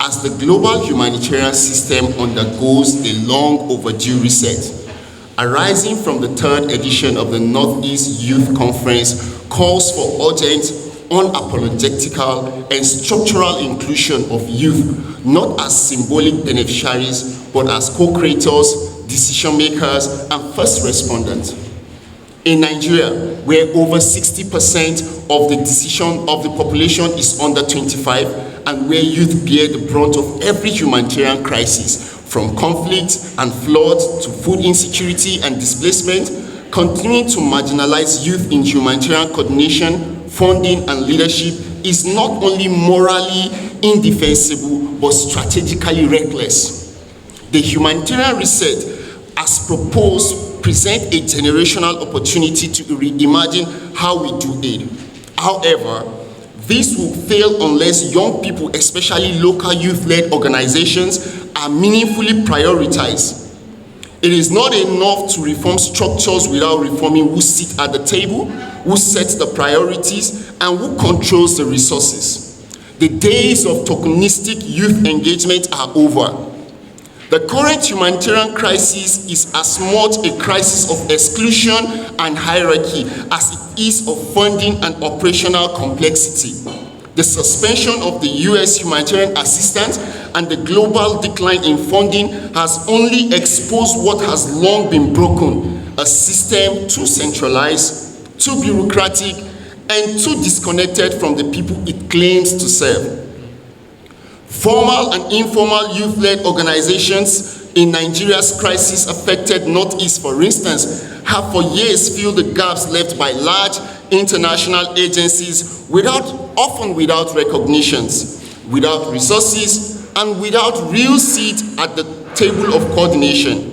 as the global humanitarian system undergoes a long overdue reset. Arising from the third edition of the Northeast Youth Conference calls for urgent, unapologetical, and structural inclusion of youth, not as symbolic beneficiaries, but as co-creators, decision makers, and first responders. In Nigeria, where over 60% of the population is under 25, and where youth bear the brunt of every humanitarian crisis, from conflict and flood to food insecurity and displacement, continuing to marginalize youth in humanitarian coordination, funding, and leadership is not only morally indefensible, but strategically reckless. The humanitarian reset, as proposed, presents a generational opportunity to reimagine how we do aid. However, this will fail unless young people, especially local youth-led organizations, are meaningfully prioritized. It is not enough to reform structures without reforming who sit at the table, who sets the priorities, and who controls the resources. The days of tokenistic youth engagement are over. The current humanitarian crisis is as much a crisis of exclusion and hierarchy as it is of funding and operational complexity. The suspension of the US humanitarian assistance and the global decline in funding has only exposed what has long been broken, a system too centralized, too bureaucratic, and too disconnected from the people it claims to serve. Formal and informal youth-led organizations in Nigeria's crisis-affected Northeast, for instance, have for years filled the gaps left by large international agencies often without recognitions, without resources, and without real seat at the table of coordination.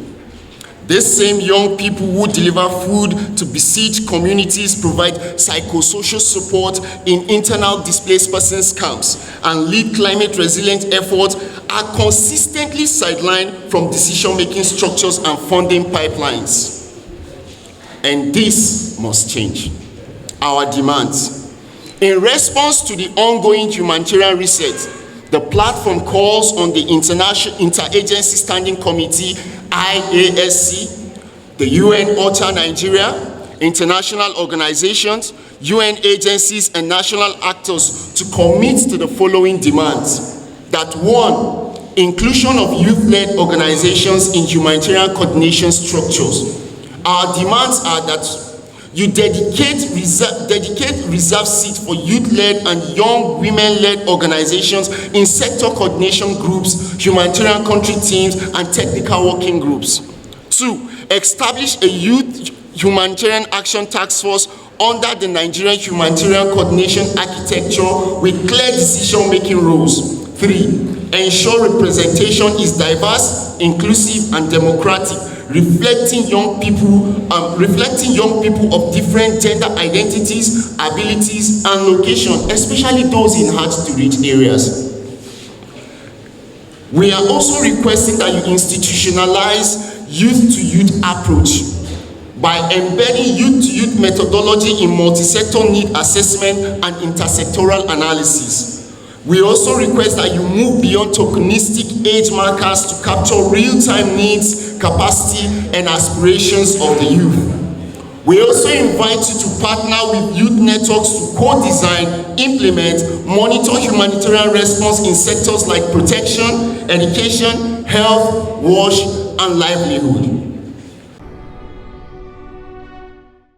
These same young people who deliver food to besieged communities, provide psychosocial support in internal displaced persons camps, and lead climate resilient efforts are consistently sidelined from decision-making structures and funding pipelines. And this must change. Our demands. In response to the ongoing humanitarian reset, the platform calls on the International Interagency Standing Committee, IASC, the UN OCHA Nigeria, international organizations, UN agencies, and national actors to commit to the following demands. That 1, inclusion of youth-led organizations in humanitarian coordination structures. Our demands are that you dedicate reserve seats for youth-led and young women-led organizations in sector coordination groups, humanitarian country teams, and technical working groups. 2, establish a youth humanitarian action task force under the Nigerian humanitarian coordination architecture with clear decision-making roles. 3, ensure representation is diverse, inclusive, and democratic, reflecting young people of different gender identities, abilities, and location, especially those in hard-to-reach areas. We are also requesting that you institutionalize youth-to-youth approach by embedding youth-to-youth methodology in multi-sector need assessment and intersectoral analysis. We also request that you move beyond tokenistic age markers to capture real-time needs, capacity, and aspirations of the youth. We also invite you to partner with youth networks to co-design, implement, monitor humanitarian response in sectors like protection, education, health, WASH, and livelihood.